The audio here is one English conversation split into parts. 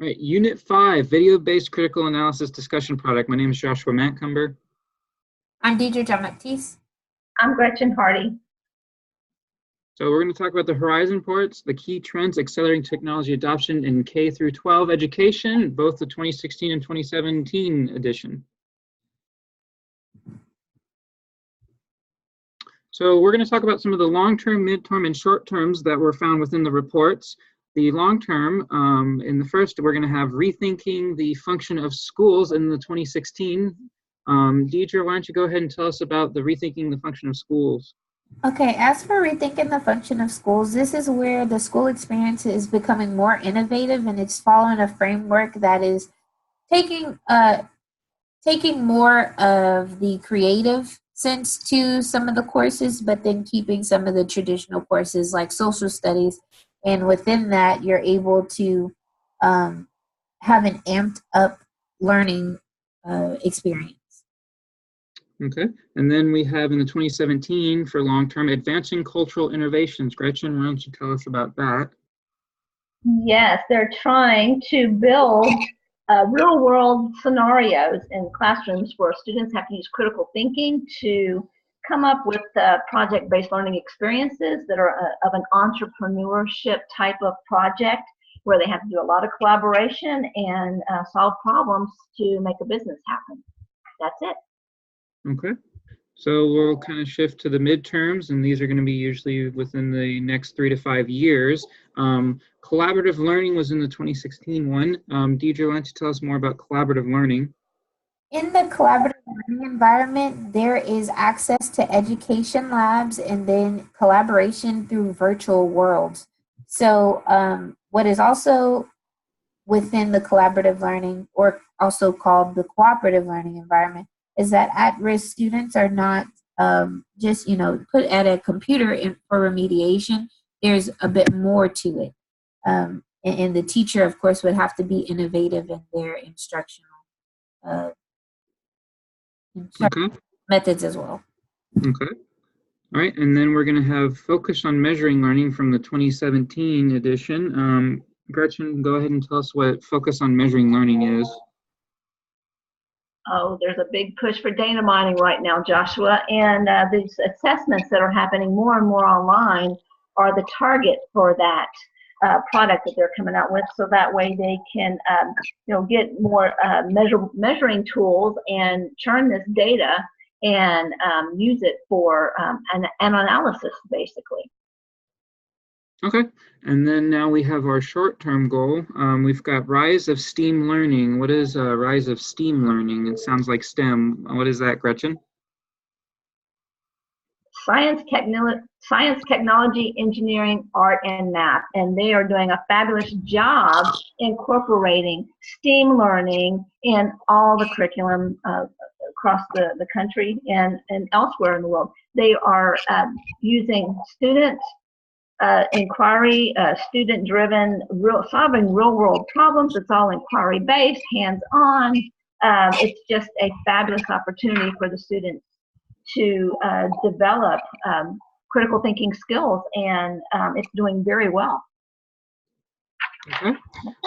All right, Unit 5, Video-Based Critical Analysis Discussion Product. My name is Joshua Mancumber. I'm Deidre Jean-Baptiste. I'm Gretchen Hardy. So we're going to talk about the Horizon Reports, the key trends accelerating technology adoption in K through 12 education, both the 2016 and 2017 edition. So we're going to talk about some of the long-term, mid-term, and short-terms that were found within the reports. The long-term, in the first, we're going to have rethinking the function of schools in the 2016. Deidre, why don't you go ahead and tell us about the rethinking the function of schools? Okay, as for rethinking the function of schools, this is where the school experience is becoming more innovative, and it's following a framework that is taking more of the creative sense to some of the courses, but then keeping some of the traditional courses like social studies. And within that, you're able to have an amped up learning experience. Okay, and then we have in the 2017 for long-term, advancing cultural innovations. Gretchen, why don't you tell us about that? Yes, they're trying to build real-world scenarios in classrooms where students have to use critical thinking to come up with project-based learning experiences that are of an entrepreneurship type of project where they have to do a lot of collaboration and solve problems to make a business happen. That's it. Okay, so we'll kind of shift to the midterms, and these are going to be usually within the next 3 to 5 years. Collaborative learning was in the 2016 one. Deidre, why don't you tell us more about collaborative learning? In the collaborative learning environment, there is access to education labs and then collaboration through virtual worlds. So what is also within the collaborative learning, or also called the cooperative learning environment, is that at-risk students are not just put at a computer for remediation. There's a bit more to it. And the teacher, of course, would have to be innovative in their instructional methods as well. Okay. All right, and then we're going to have focus on measuring learning from the 2017 edition. Gretchen, go ahead and tell us what focus on measuring learning is. Oh, there's a big push for data mining right now, Joshua, and these assessments that are happening more and more online are the target for that product that they're coming out with, so that way they can get more measuring tools and churn this data and use it for an analysis, basically. Okay, and then now we have our short-term goal. We've got rise of STEAM learning. What is rise of STEAM learning? It sounds like STEM. What is that, Gretchen? Science, technology, engineering, art, and math, and they are doing a fabulous job incorporating STEAM learning in all the curriculum across the country and elsewhere in the world. They are using student inquiry, student-driven, solving real-world problems. It's all inquiry-based, hands-on. It's just a fabulous opportunity for the students to develop critical thinking skills, and it's doing very well. Okay,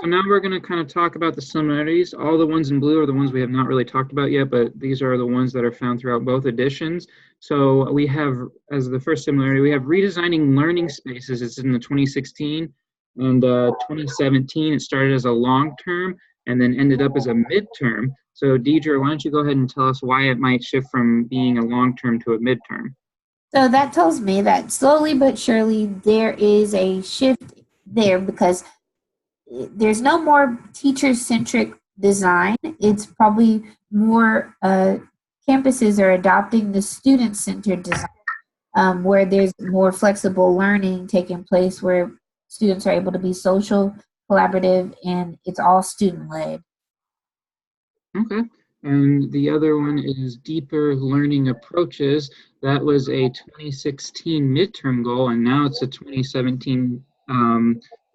so now we're going to kind of talk about the similarities. All the ones in blue are the ones we have not really talked about yet, but these are the ones that are found throughout both editions. So we have, as the first similarity, we have redesigning learning spaces. It's in the 2016 and 2017. It started as a long-term and then ended up as a midterm. So Deidre, why don't you go ahead and tell us why it might shift from being a long-term to a midterm? So that tells me that slowly but surely there is a shift there, because there's no more teacher-centric design. It's probably more campuses are adopting the student-centered design, where there's more flexible learning taking place, where students are able to be social, collaborative, and it's all student-led. Okay, and the other one is deeper learning approaches. That was a 2016 midterm goal, and now it's a 2017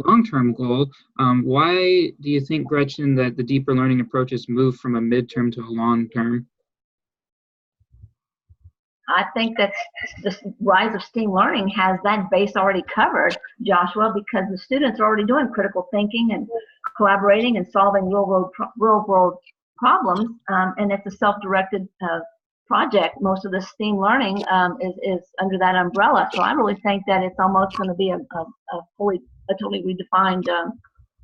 long-term goal. Why do you think, Gretchen, that the deeper learning approaches moved from a midterm to a long-term? I think that the rise of STEAM learning has that base already covered, Joshua, because the students are already doing critical thinking and collaborating and solving real world problems, and it's a self-directed project. Most of the STEAM learning is under that umbrella. So I really think that it's almost going to be a totally redefined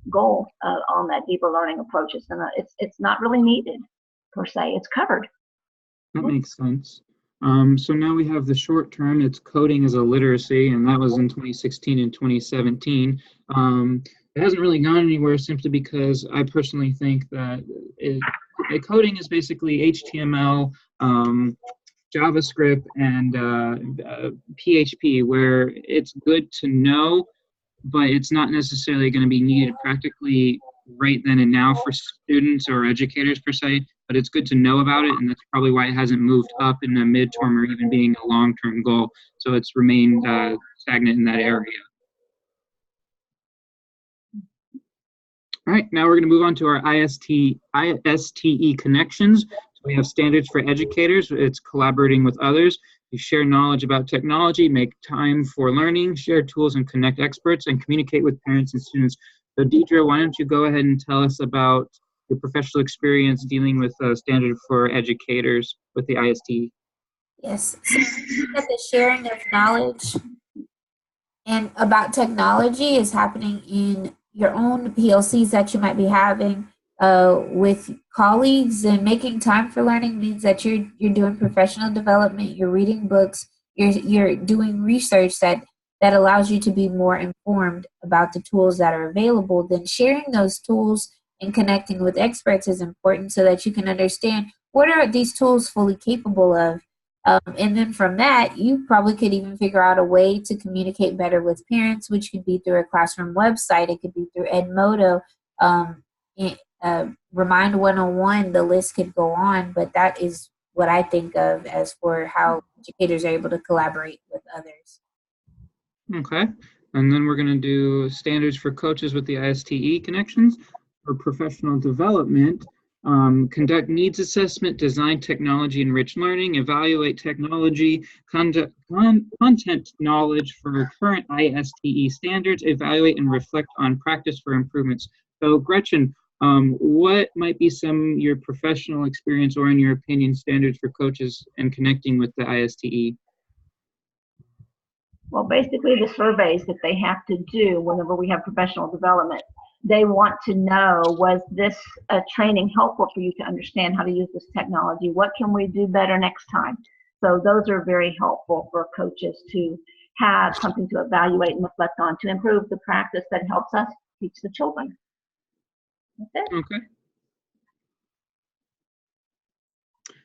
goal on that deeper learning approaches, and it's not really needed per se. It's covered. That makes sense. So now we have the short term, it's coding as a literacy, and that was in 2016 and 2017. It hasn't really gone anywhere simply because I personally think that coding is basically HTML, JavaScript, and PHP, where it's good to know, but it's not necessarily going to be needed practically right then and now for students or educators per se, but it's good to know about it, and that's probably why it hasn't moved up in the midterm or even being a long-term goal. So it's remained stagnant in that area. All right, now we're going to move on to our ISTE connections. So we have standards for educators. It's collaborating with others. You share knowledge about technology, make time for learning, share tools and connect experts, and communicate with parents and students. So Deidre, why don't you go ahead and tell us about your professional experience dealing with standard for educators with the ISTE? Yes, so that the sharing of knowledge and about technology is happening in your own PLCs that you might be having with colleagues, and making time for learning means that you're doing professional development, you're reading books, you're doing research that allows you to be more informed about the tools that are available. Then sharing those tools and connecting with experts is important so that you can understand what are these tools fully capable of. And then from that, you probably could even figure out a way to communicate better with parents, which could be through a classroom website. It could be through Edmodo, Remind 101, the list could go on, but that is what I think of as for how educators are able to collaborate with others. Okay, and then we're going to do standards for coaches with the ISTE connections. For professional development, conduct needs assessment, design technology-enriched learning, evaluate technology, content knowledge for current ISTE standards, evaluate and reflect on practice for improvements. So Gretchen, what might be some of your professional experience or in your opinion standards for coaches and connecting with the ISTE? Well, basically the surveys that they have to do whenever we have professional development, they want to know, was this training helpful for you to understand how to use this technology? What can we do better next time? So those are very helpful for coaches to have something to evaluate and reflect on to improve the practice that helps us teach the children. That's it. Okay.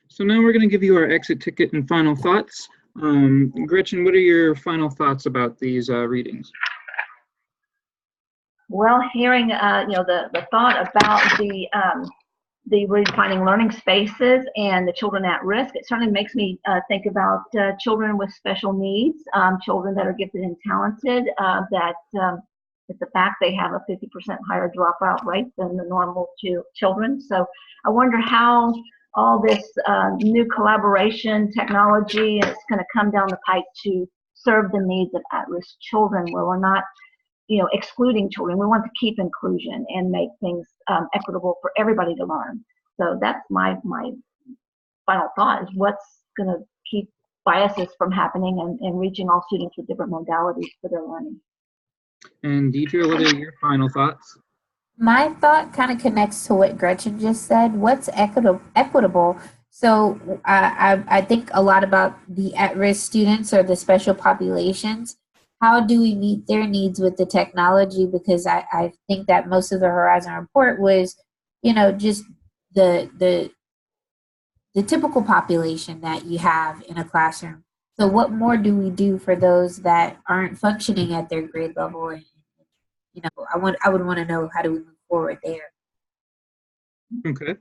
So now we're going to give you our exit ticket and final thoughts. Gretchen, what are your final thoughts about these readings? Well, hearing the thought about the redefining learning spaces and the children at risk, it certainly makes me think about children with special needs, children that are gifted and talented, it's the fact they have a 50% higher dropout rate than the normal children. So I wonder how all this new collaboration technology is going to come down the pipe to serve the needs of at-risk children, where we're not excluding children. We want to keep inclusion and make things equitable for everybody to learn. So that's my final thought, is what's going to keep biases from happening and reaching all students with different modalities for their learning. And Deidre, what are your final thoughts? My thought kind of connects to what Gretchen just said. What's equitable? So I think a lot about the at-risk students or the special populations. How do we meet their needs with the technology? Because I think that most of the Horizon report was, just the typical population that you have in a classroom. So what more do we do for those that aren't functioning at their grade level? And, I would want to know, how do we move forward there? Okay.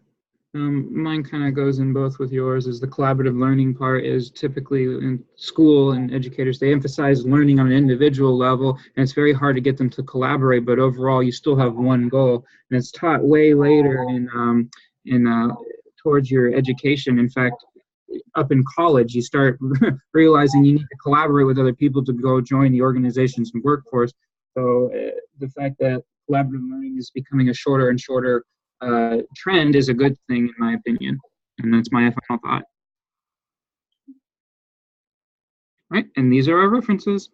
Mine kind of goes in both with yours. Is the collaborative learning part is typically in school and educators, they emphasize learning on an individual level, and it's very hard to get them to collaborate, but overall you still have one goal, and it's taught way later towards your education. In fact, up in college, you start realizing you need to collaborate with other people to go join the organizations and workforce. So the fact that collaborative learning is becoming a shorter and shorter trend is a good thing, in my opinion. And that's my final thought. Right, and these are our references.